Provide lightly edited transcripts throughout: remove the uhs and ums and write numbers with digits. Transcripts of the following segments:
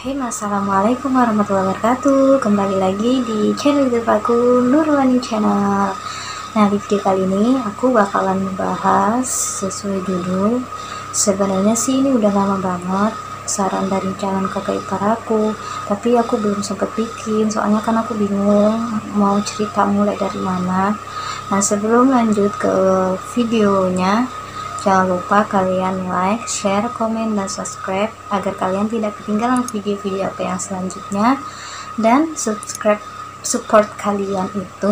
Bismillahirrahmanirrahim. Assalamualaikum warahmatullahi wabarakatuh. Kembali lagi di channel YouTube aku, Nurwani Channel. Nah, di video kali ini aku bakalan membahas sesuai judul. Sebenarnya sih ini udah lama banget saran dari calon kakak ipar aku, tapi aku belum sempet bikin soalnya kan aku bingung mau cerita mulai dari mana. Nah, sebelum lanjut ke videonya, jangan lupa kalian like, share, komen, dan subscribe agar kalian tidak ketinggalan video-video apa yang selanjutnya. Dan subscribe support kalian itu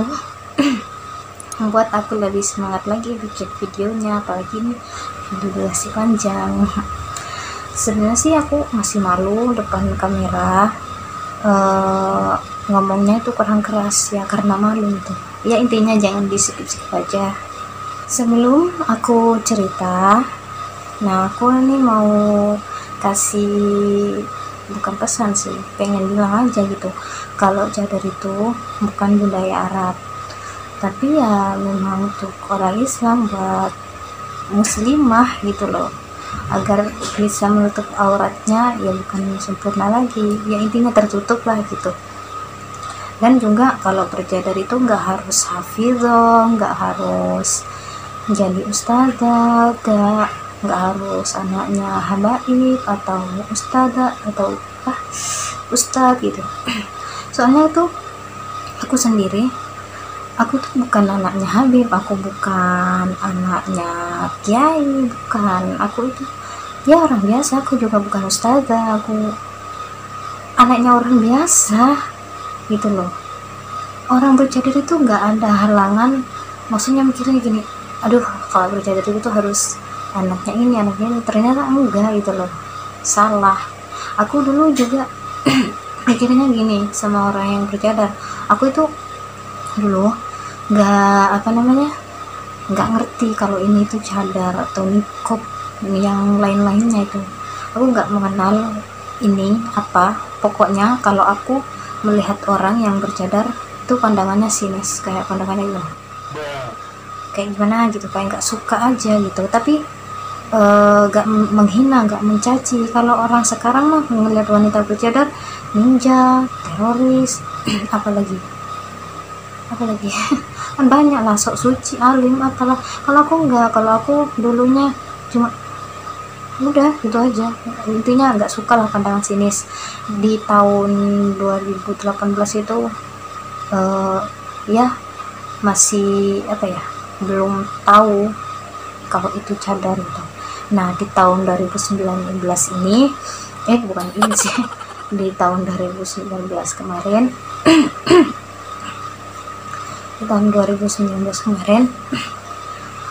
membuat aku lebih semangat lagi bikin videonya, apalagi ini video durasi panjang. Sebenarnya sih aku masih malu depan kamera, ngomongnya itu kurang keras ya karena malu itu. Ya intinya jangan di-skip aja. Sebelum aku cerita, nah aku ini mau kasih, bukan pesan sih, pengen bilang aja gitu, kalau cadar itu bukan budaya Arab, tapi ya memang untuk orang Islam, buat muslimah gitu loh, agar bisa menutup auratnya, ya bukan sempurna lagi, ya intinya tertutup lah gitu. Dan juga kalau bercadar itu nggak harus hafidhoh, nggak harus jadi ustazah, nggak harus anaknya habaib atau ustazah atau ustaz gitu. Soalnya itu aku sendiri, aku tuh bukan anaknya Habib, aku bukan anaknya kiai, bukan, aku itu ya orang biasa, aku juga bukan ustazah, aku anaknya orang biasa gitu loh. Orang bercadar itu nggak ada halangan, maksudnya mikirnya gini, aduh kalau bercadar itu harus anaknya ini, ternyata enggak gitu loh, salah. Aku dulu juga mikirnya gini sama orang yang bercadar, aku itu dulu nggak ngerti kalau ini itu cadar atau niqab yang lain-lainnya, itu aku nggak mengenal ini apa. Pokoknya kalau aku melihat orang yang bercadar itu pandangannya sinis, kayak pandangannya itu kayak gimana gitu, kayak nggak suka aja gitu. Tapi nggak menghina, nggak mencaci. Kalau orang sekarang mah ngelihat wanita bercadar ninja, teroris, apalagi kan banyak lah, sok suci, alim, apalah. Kalau aku enggak, kalau aku dulunya cuma udah gitu aja, intinya nggak suka lah pandangan sinis. Di tahun 2018 itu ya masih belum tahu kalau itu cadar gitu. Nah, di tahun 2019 ini bukan ini sih di tahun 2019 kemarin di tahun 2019 kemarin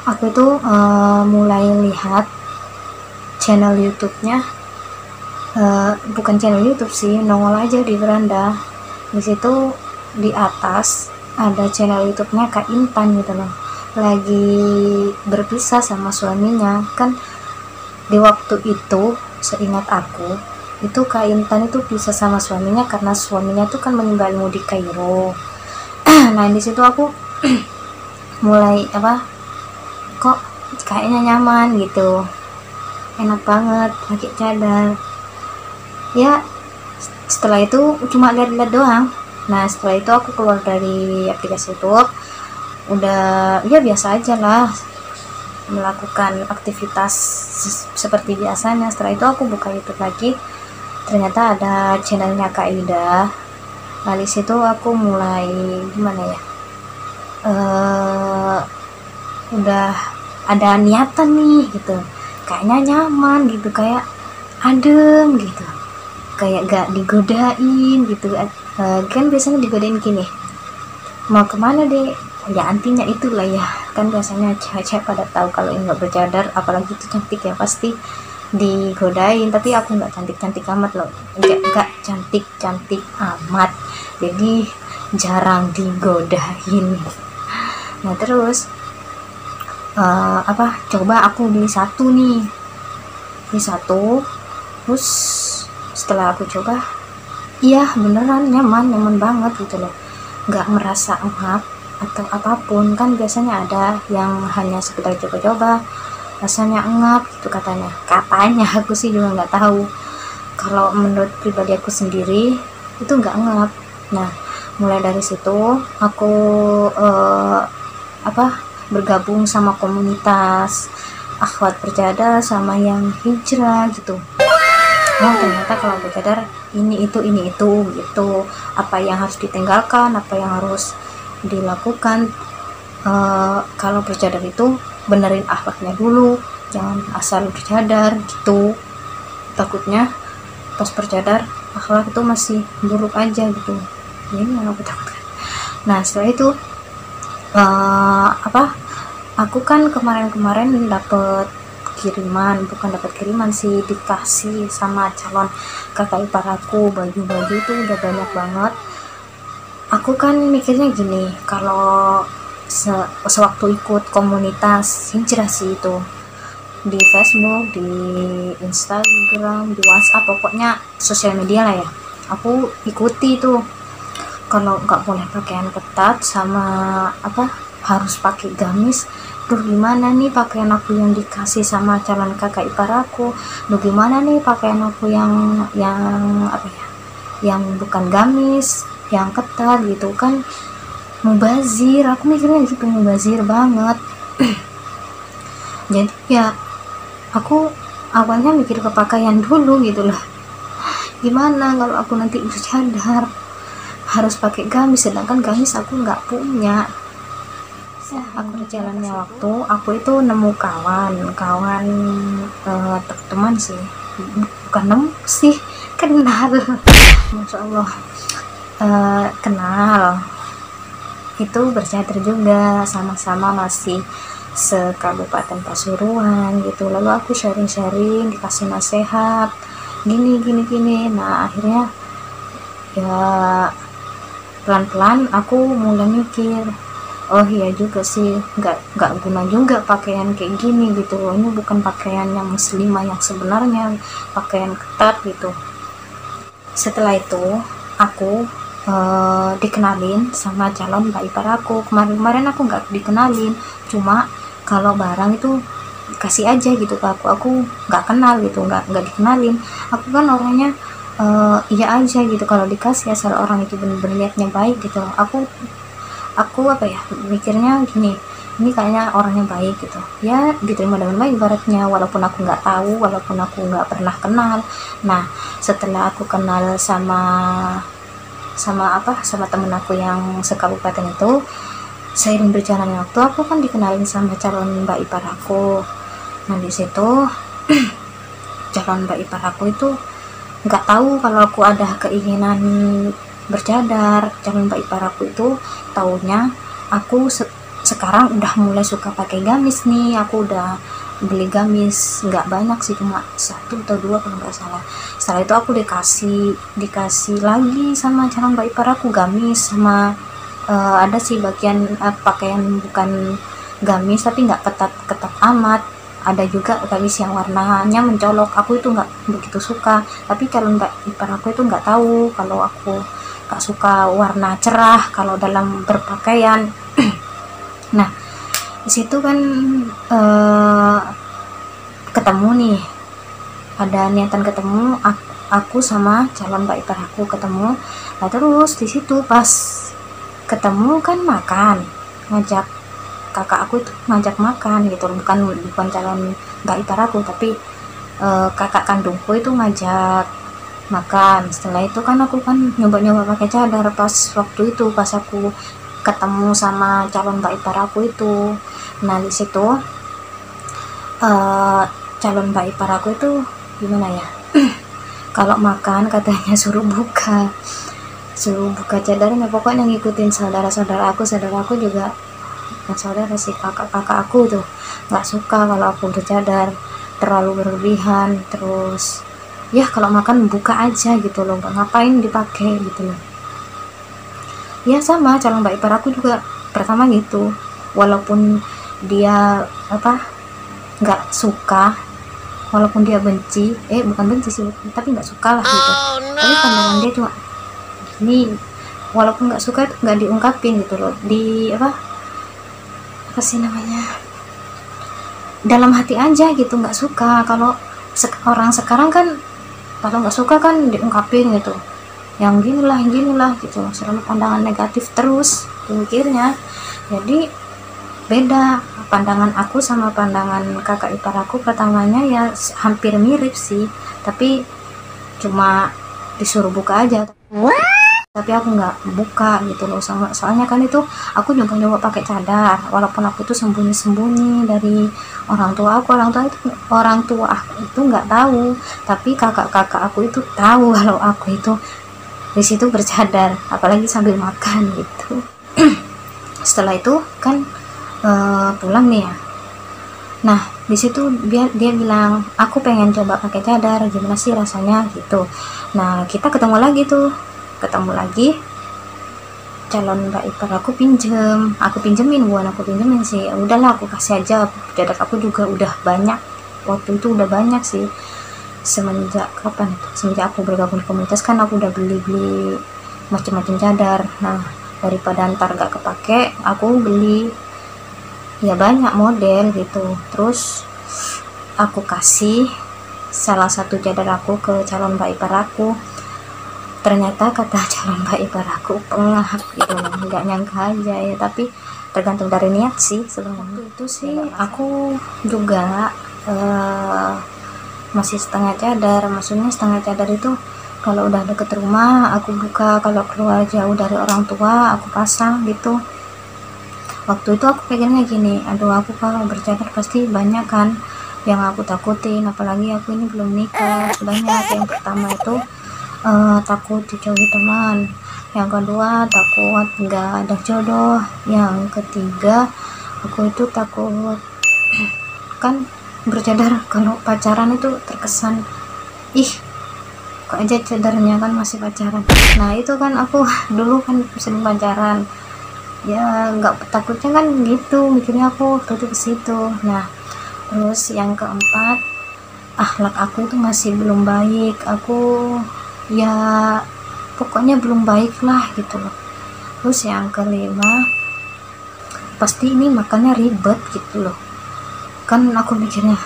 aku itu mulai lihat channel YouTube-nya, bukan channel YouTube sih, nongol aja di beranda. Di situ di atas ada channel YouTube-nya Kak Intan gitu loh, lagi berpisah sama suaminya. Kan di waktu itu seingat aku itu Kak Intan itu pisah sama suaminya karena suaminya tuh kan menimba ilmu di Kairo. Nah, di situ aku mulai kok kayaknya nyaman gitu, enak banget pakai cadar. Ya setelah itu cuma lihat-lihat doang. Nah, setelah itu aku keluar dari aplikasi YouTube, udah ya biasa aja lah melakukan aktivitas seperti biasanya. Setelah itu aku buka YouTube lagi, ternyata ada channelnya Kak Ida. Nah, di situ aku mulai gimana ya, udah ada niatan nih gitu, kayaknya nyaman gitu, kayak adem gitu, kayak gak digodain gitu. Kan biasanya digodain gini, mau kemana deh, ya antinya itulah ya, kan biasanya cewek-cewek pada tahu kalau ini nggak bercadar, apalagi itu cantik ya pasti digodain. Tapi aku nggak cantik-cantik amat loh, nggak cantik-cantik amat, jadi jarang digodain. Nah, terus coba aku beli satu, terus setelah aku coba, iya beneran nyaman banget gitu loh, nggak merasa engap atau apapun. Kan biasanya ada yang hanya sekedar coba-coba rasanya engap gitu, katanya aku sih juga nggak tahu. kalau menurut pribadi aku sendiri itu nggak ngap. Nah, mulai dari situ aku bergabung sama komunitas akhwat bercadar sama yang hijrah gitu. Oh, ternyata kalau bercadar ini itu gitu, apa yang harus ditinggalkan, apa yang harus dilakukan. Kalau bercadar itu benerin akhlaknya dulu, jangan asal bercadar gitu, takutnya pas bercadar akhlak itu masih buruk aja gitu. Ini yang aku takutkan. Nah, setelah itu aku kan kemarin dapet kiriman, bukan dapat kiriman sih, dikasih sama calon kakak ipar aku baju-baju itu udah banyak banget. Aku kan mikirnya gini, kalau sewaktu ikut komunitas hijrah sih itu di Facebook, di Instagram, di WhatsApp, pokoknya sosial media lah ya, aku ikuti tuh kalau nggak boleh pakaian ketat sama harus pakai gamis. Duh, gimana nih pakaian aku yang dikasih sama calon kakak ipar aku, duh gimana nih pakaian aku yang yang bukan gamis, yang ketat gitu kan, mubazir. Aku mikirnya gitu, mubazir banget. Jadi ya aku awalnya mikir ke pakaian dulu gitu lah, gimana kalau aku nanti bercadar harus pakai gamis, sedangkan gamis aku nggak punya. Aku berjalannya waktu, aku itu nemu kawan teman sih, bukan nemu sih, kenal. Masya Allah, kenal itu bercadar juga, sama-sama masih sekabupaten Pasuruan gitu. Lalu aku sharing-sharing, dikasih nasihat gini. Nah, akhirnya ya pelan-pelan aku mulai mikir, oh iya juga sih, nggak guna juga pakaian kayak gini gitu loh, ini bukan pakaian yang muslimah yang sebenarnya, pakaian ketat gitu. Setelah itu aku dikenalin sama calon mbak ipar aku. Kemarin aku nggak dikenalin, cuma kalau barang itu kasih aja gitu ke aku nggak kenal gitu, nggak dikenalin. Aku kan orangnya iya aja gitu kalau dikasih, asal orang itu bener-bener niatnya baik gitu. Aku mikirnya gini, ini kayaknya orangnya baik gitu ya, diterima dengan baik ibaratnya, walaupun aku nggak tahu, walaupun aku nggak pernah kenal. Nah, setelah aku kenal sama temen aku yang sekabupaten itu, seiring berjalannya waktu aku kan dikenalin sama calon mbak ipar aku. Nah, di situ calon mbak ipar aku itu nggak tahu kalau aku ada keinginan bercadar. Calon mbak ipar aku itu taunya aku sekarang udah mulai suka pakai gamis nih. Aku udah beli gamis, nggak banyak sih, cuma 1 atau 2 kalau nggak salah. Setelah itu aku dikasih lagi sama calon mbak ipar aku gamis, sama ada sih bagian pakaian bukan gamis tapi nggak ketat amat. Ada juga gamis yang warnanya mencolok, aku itu nggak begitu suka. Tapi calon mbak ipar aku itu nggak tahu kalau aku nggak suka warna cerah kalau dalam berpakaian. Nah, disitu kan ketemu nih, ada niatan ketemu, aku sama calon mbak ipar aku ketemu. Nah, terus disitu pas ketemu kan ngajak kakak aku itu ngajak makan gitu, bukan calon mbak ipar aku, tapi kakak kandungku itu ngajak makan. Setelah itu kan aku kan nyoba pakai cadar pas waktu itu, pas aku ketemu sama calon mbak ipar aku itu. Nah, di situ calon mbak ipar aku itu gimana ya, kalau makan katanya suruh buka cadarnya, pokoknya ngikutin saudara aku juga, bukan saudara sih, kakak aku tuh nggak suka kalau aku bercadar, terlalu berlebihan. Terus ya kalau makan buka aja gitu loh, nggak ngapain dipakai gitu loh. Ya sama calon mbak ipar aku juga pertama gitu, walaupun dia nggak suka, walaupun dia benci, bukan benci sih, tapi nggak suka lah gitu. Tapi pandangan dia cuma ini, walaupun nggak suka nggak diungkapin gitu loh, di apa sih namanya, dalam hati aja gitu, nggak suka. Kalau orang sekarang kan kalau nggak suka kan diungkapin gitu, yang ginilah gitu, selalu pandangan negatif terus mikirnya. Jadi beda pandangan aku sama pandangan kakak ipar aku, pertamanya ya hampir mirip sih, tapi cuma disuruh buka aja. Tapi aku nggak buka gitu loh, soalnya kan itu aku nyoba pakai cadar, walaupun aku tuh sembunyi dari orang tua aku. Orang tua aku itu nggak tahu, tapi kakak aku itu tahu kalau aku itu di situ bercadar, apalagi sambil makan gitu. Setelah itu kan pulang nih ya, nah di situ dia bilang, aku pengen coba pakai cadar, gimana sih rasanya gitu. Nah kita ketemu lagi, calon mbak ipar aku pinjemin, bukan aku pinjemin sih, udahlah aku kasih aja. Cadar aku juga udah banyak, waktu itu udah banyak sih, semenjak aku bergabung di komunitas kan aku udah beli macam-macam cadar. Nah daripada ntar gak kepake, aku beli ya banyak model gitu. Terus aku kasih salah satu cadar aku ke calon mbak ipar aku. Ternyata kata calon mbak ipar aku pengap gitu, nggak nyangka aja ya, tapi tergantung dari niat sih sebenarnya. Itu sih aku juga masih setengah cadar, maksudnya setengah cadar itu kalau udah deket rumah aku buka, kalau keluar jauh dari orang tua aku pasang gitu. Waktu itu aku pikirnya gini, aduh aku kalau bercadar pasti banyak kan yang aku takutin, apalagi aku ini belum nikah. Banyak, yang pertama itu takut dijauhi teman, yang kedua takut nggak ada jodoh, yang ketiga aku itu takut kan bercadar kalau pacaran itu terkesan kok aja cadarnya kan masih pacaran. Nah itu kan aku dulu kan sering pacaran ya, nggak takutnya kan gitu mikirnya aku waktu itu ke situ. Nah terus yang keempat, akhlak aku itu masih belum baik, aku ya pokoknya belum baik lah gitu loh. Terus yang kelima, pasti ini makannya ribet gitu loh, kan aku mikirnya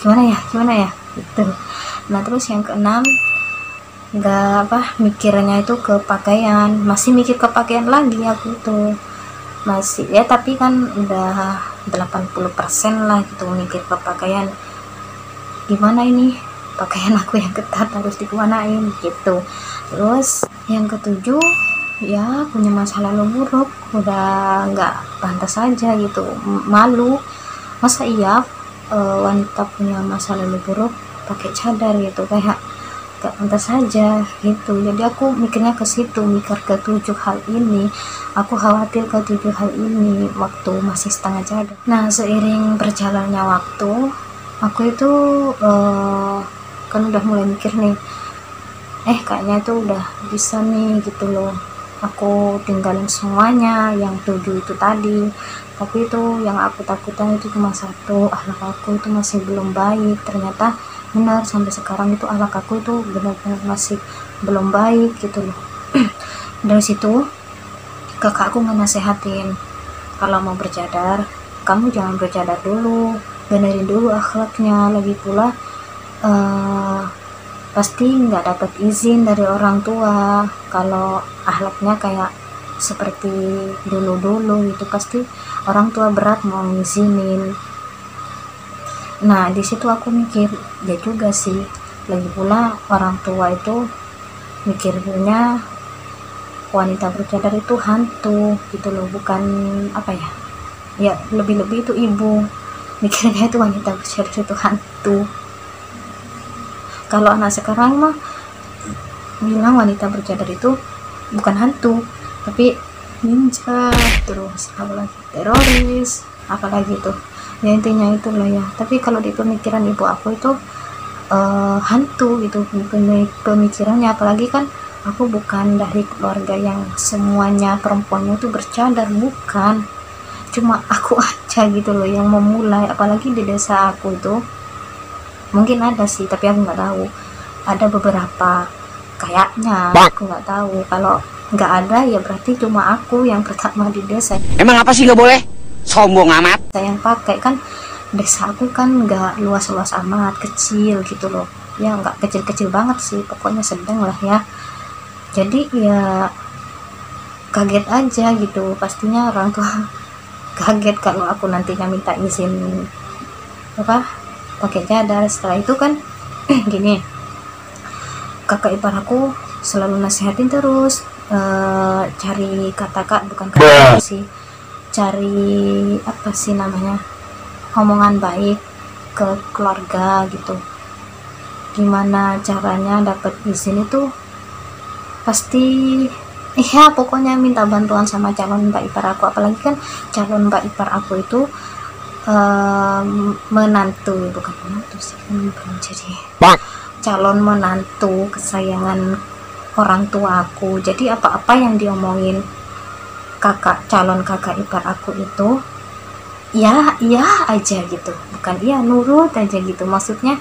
gimana ya gitu. Nah terus yang keenam, mikirnya itu ke pakaian, masih mikir ke pakaian lagi aku tuh masih ya, tapi kan udah 80% lah gitu mikir ke pakaian, gimana ini pakaian aku yang ketat harus dikemanain gitu. Terus yang ketujuh, ya punya masa lalu buruk, udah nggak pantas aja gitu, malu. Masa iya wanita punya masa lalu buruk pakai cadar gitu, kayak gak pantas saja gitu. Jadi aku mikirnya ke situ, mikir ke 7 hal ini, aku khawatir ke 7 hal ini waktu masih setengah cadar. Nah seiring berjalannya waktu, aku itu kan udah mulai mikir nih, kayaknya itu udah bisa nih gitu loh, aku tinggalin semuanya yang 7 itu tadi. Tapi itu yang aku takutkan itu cuma satu, akhlak aku itu masih belum baik. Ternyata benar, sampai sekarang itu akhlak aku itu benar-benar masih belum baik gitu loh. Dari situ kakak aku ngenasehatin, kalau mau bercadar kamu jangan bercadar dulu, benerin dulu akhlaknya. Lagi pula pasti nggak dapat izin dari orang tua. Kalau akhlaknya kayak seperti dulu itu pasti orang tua berat mau ngizinin. Nah di situ aku mikir ya juga sih, lagi pula orang tua itu mikirnya wanita bercadar itu hantu gitu loh, bukan ya lebih-lebih itu ibu mikirnya itu wanita bercadar itu hantu. Kalau anak sekarang mah bilang wanita bercadar itu bukan hantu tapi ninja, terus apalagi teroris, apalagi tuh ya, intinya itu loh ya. Tapi kalau di pemikiran ibu aku itu hantu gitu pemikirannya, apalagi kan aku bukan dari keluarga yang semuanya perempuannya itu bercadar, bukan, cuma aku aja gitu loh yang memulai. Apalagi di desa aku itu mungkin ada sih, tapi aku nggak tahu, ada beberapa kayaknya, aku nggak tahu. Kalau nggak ada ya berarti cuma aku yang pertama di desa. Emang apa sih nggak boleh? Sombong amat. Saya yang pakai kan desa aku kan nggak luas-luas amat, kecil gitu loh ya, nggak kecil-kecil banget sih, pokoknya sedang lah ya. Jadi ya kaget aja gitu, pastinya orang tua kaget kalau aku nantinya minta izin apa pakai cadar. Setelah itu kan gini, kakak ipar aku selalu nasihatin terus, cari kata bukan kata sih, cari apa sih namanya, omongan baik ke keluarga gitu, gimana caranya dapat izin itu pasti ya pokoknya minta bantuan sama calon mbak ipar aku. Apalagi kan calon mbak ipar aku itu menantu, bukan menantu sih, belum jadi, calon menantu kesayangan orang tua aku. Jadi apa-apa yang diomongin calon kakak ipar aku itu ya iya aja gitu, bukan iya, nurut aja gitu. Maksudnya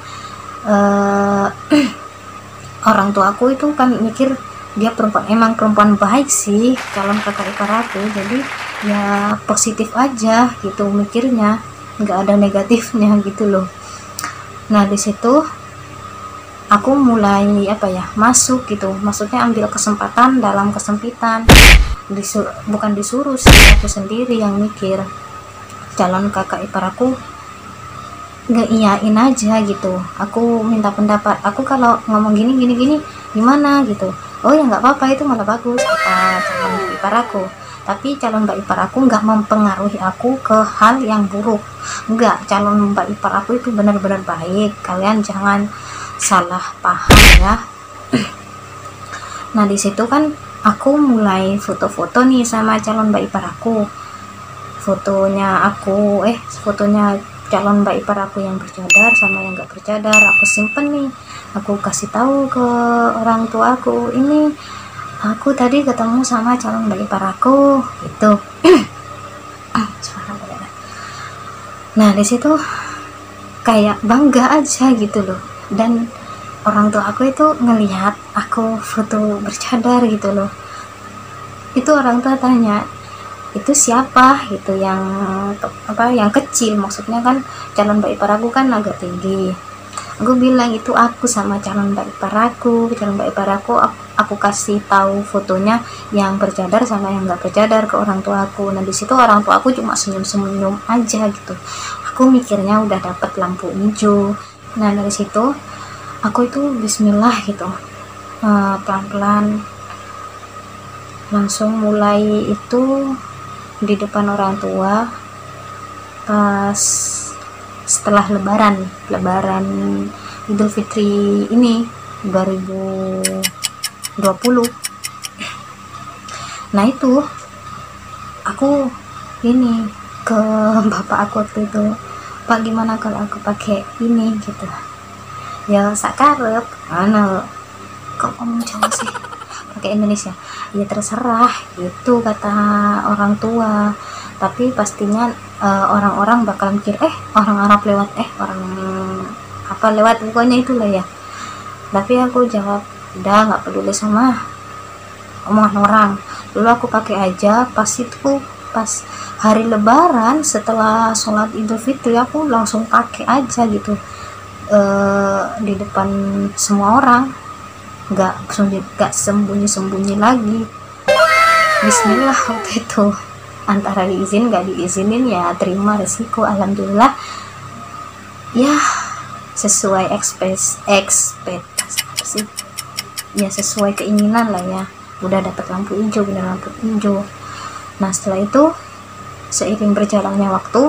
orang tua aku itu kan mikir dia emang perempuan baik sih, calon kakak ipar aku, jadi ya positif aja gitu mikirnya, nggak ada negatifnya gitu loh. Nah di situ aku mulai masuk gitu, maksudnya ambil kesempatan dalam kesempitan. Bukan disuruh sih, aku sendiri yang mikir. Calon kakak ipar aku nggak iyain aja gitu, aku minta pendapat, aku kalau ngomong gini gimana gitu, oh ya nggak apa-apa, itu malah bagus kata calon ipar aku. Tapi calon mbak ipar aku nggak mempengaruhi aku ke hal yang buruk, nggak, calon mbak ipar aku itu benar-benar baik, kalian jangan salah paham ya. Nah di situ kan aku mulai foto-foto nih sama calon mbak ipar aku, fotonya calon mbak ipar aku yang bercadar sama yang nggak bercadar aku simpen nih, aku kasih tahu ke orang tua aku, ini aku tadi ketemu sama calon mbak ipar aku gitu. Nah di situ kayak bangga aja gitu loh, dan orang tua aku itu ngelihat aku foto bercadar gitu loh. Itu orang tua tanya, itu siapa gitu, yang kecil, maksudnya kan calon mbak ipar aku kan agak tinggi. Aku bilang itu aku sama calon mbak ipar aku. Aku kasih tahu fotonya yang bercadar sama yang nggak bercadar ke orang tua aku. Nah di situ orang tua aku cuma senyum aja gitu, aku mikirnya udah dapet lampu hijau. Nah dari situ aku itu bismillah gitu, pelan-pelan langsung mulai itu di depan orang tua pas setelah lebaran Idul Fitri ini 2020. Nah itu aku ini ke bapak aku waktu itu, Pak gimana kalau aku pakai ini gitu ya, sakarep mana kok ngomong Jawa sih pakai Indonesia, ya terserah gitu kata orang tua. Tapi pastinya orang-orang bakal mikir orang Arab lewat orang apa lewat, pokoknya itulah ya. Tapi aku jawab udah nggak peduli sama omongan orang, dulu aku pakai aja. Pas hari lebaran setelah sholat Idul Fitri aku langsung pakai aja gitu, di depan semua orang, nggak sembunyi lagi. Bismillah waktu itu, antara diizin nggak diizinin ya terima resiko. Alhamdulillah ya sesuai ekspektasi sih ya, sesuai keinginan lah ya, udah dapat lampu hijau, bener lampu hijau. Nah setelah itu seiring berjalannya waktu,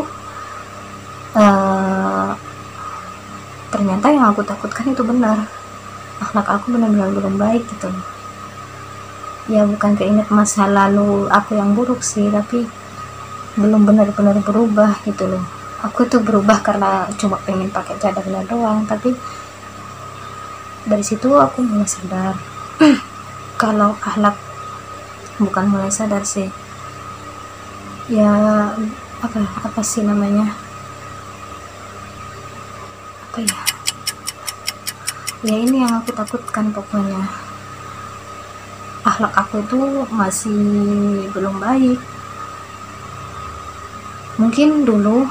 ternyata yang aku takutkan itu benar, akhlak aku benar-benar belum baik gitu loh ya. Bukan keinget masa lalu aku yang buruk sih, tapi belum benar-benar berubah gitu loh. Aku tuh berubah karena cuma pengen pakai cadar doang, tapi dari situ aku mulai sadar kalau akhlak, bukan mulai sadar sih ya, apa sih namanya, apa ya ini yang aku takutkan. Pokoknya akhlak aku tuh masih belum baik. Mungkin dulu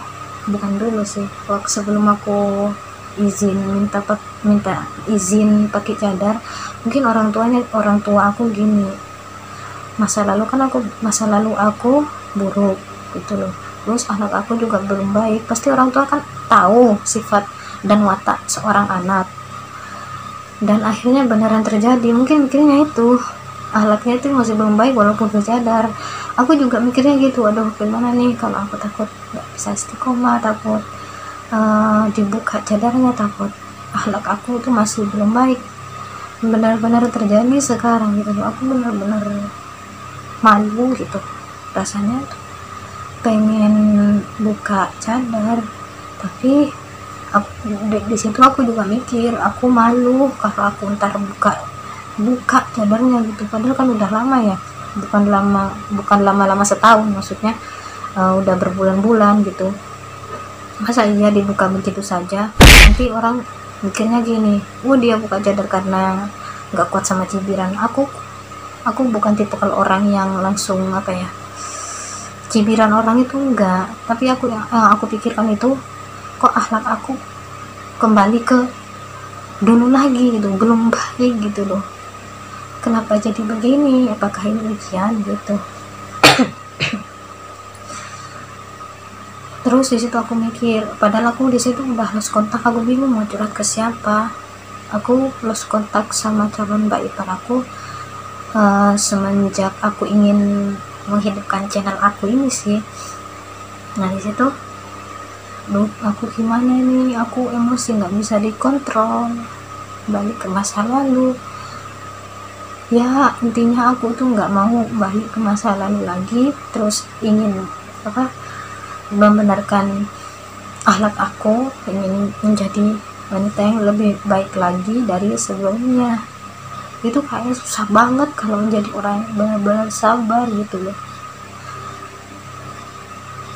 bukan dulu sih, waktu sebelum aku izin minta izin pakai cadar, mungkin orang tua aku gini, masa lalu aku buruk gitu loh, terus anak aku juga belum baik, pasti orang tua kan tahu sifat dan watak seorang anak, dan akhirnya beneran terjadi. Mungkin mikirnya itu akhlaknya itu masih belum baik walaupun bercadar. Aku juga mikirnya gitu, aduh gimana nih kalau aku takut nggak bisa istiqomah, takut dibuka cadarnya, takut akhlak aku itu masih belum baik. Benar-benar terjadi sekarang gitu, aku benar-benar malu gitu rasanya tuh, pengen buka cadar, tapi di situ aku juga mikir, aku malu kalau aku ntar buka cadarnya gitu, padahal kan udah lama ya, bukan lama setahun, maksudnya udah berbulan-bulan gitu, masa iya dibuka begitu saja. Nanti orang mikirnya gini, dia buka cadar karena nggak kuat sama cibiran. Aku bukan tipe kalau orang yang langsung cibiran orang itu enggak, tapi yang aku pikirkan itu, kok akhlak aku kembali ke dulu lagi gitu, belum baik gitu loh, kenapa jadi begini, apakah ini ujian gitu. Terus di situ aku mikir, padahal aku di situ udah lost kontak, aku bingung mau curhat ke siapa. Aku lost kontak sama calon mbak ipar aku semenjak aku ingin menghidupkan channel aku ini sih. Nah di situ aku gimana nih, aku emosi nggak bisa dikontrol, balik ke masa lalu. Ya intinya aku tuh nggak mau balik ke masa lalu lagi, terus ingin membenarkan akhlak aku, ingin menjadi wanita yang lebih baik lagi dari sebelumnya. Itu kayaknya susah banget kalau menjadi orang yang benar-benar sabar gitu loh.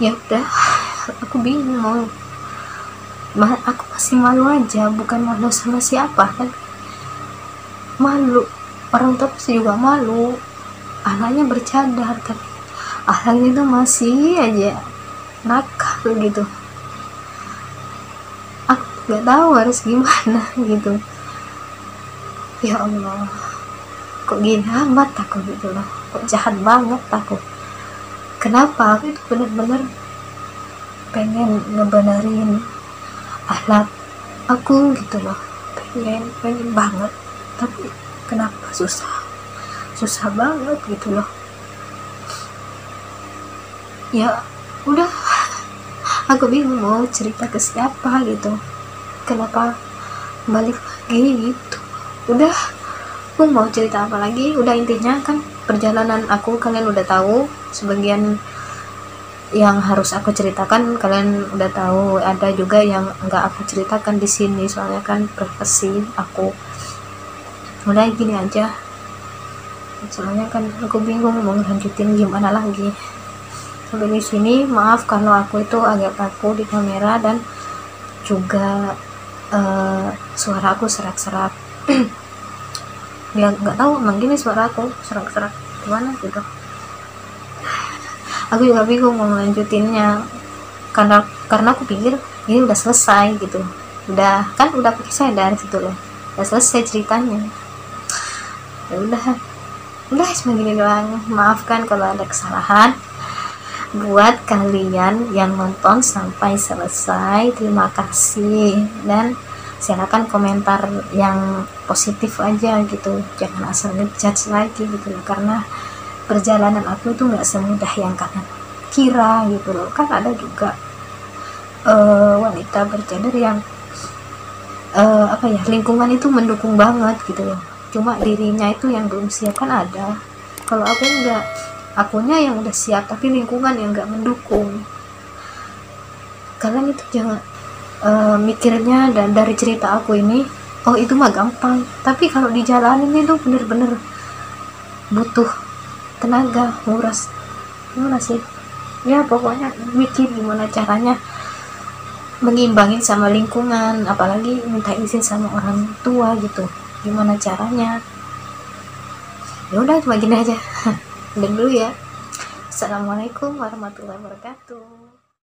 Ya udah, aku bingung aku masih malu aja, bukan malu sama siapa kan, malu orang tua pasti juga malu, anaknya bercadar tapi akhlaknya itu masih aja nakal gitu. Aku nggak tahu harus gimana gitu. Ya Allah, kok gini amat aku gitu loh, kok jahat banget aku. Kenapa aku itu benar-benar pengen ngebenerin akhlak aku gitu loh, pengen banget, tapi kenapa susah banget gitu loh. Ya udah, aku bingung mau cerita ke siapa gitu, kenapa balik lagi gitu. Udah, aku mau cerita apa lagi, udah intinya kan perjalanan aku kalian udah tahu, sebagian yang harus aku ceritakan kalian udah tahu, ada juga yang nggak aku ceritakan di sini soalnya kan privasi aku. Udah gini aja, soalnya kan aku bingung mau lanjutin gimana lagi. Sampai di sini, maaf kalau aku itu agak kaku di kamera dan juga suara aku serak-serak. Ya nggak tahu emang gini suara aku serak-serak gimana gitu. Aku juga bingung mau lanjutinnya karena aku pikir ini udah selesai gitu, udah pakai sadar gitu loh, udah selesai ceritanya. Ya udah segini doang. Maafkan kalau ada kesalahan. Buat kalian yang nonton sampai selesai, terima kasih, dan silakan komentar yang positif aja gitu, jangan asal ngejudge lagi gitu loh, karena perjalanan aku itu nggak semudah yang kalian kira gitu loh. Kan ada juga wanita bercadar yang lingkungan itu mendukung banget gitu loh, cuma dirinya itu yang belum siap, kan ada. Kalau aku enggak, akunya yang udah siap tapi lingkungan yang nggak mendukung. Kalian itu jangan mikirnya dan dari cerita aku ini, oh itu mah gampang, tapi kalau dijalanin itu bener-bener butuh tenaga, nguras gimana sih ya, pokoknya mikir gimana caranya mengimbangin sama lingkungan, apalagi minta izin sama orang tua gitu, gimana caranya. Ya udah cuma gini aja. Udah dulu ya. Assalamualaikum warahmatullahi wabarakatuh.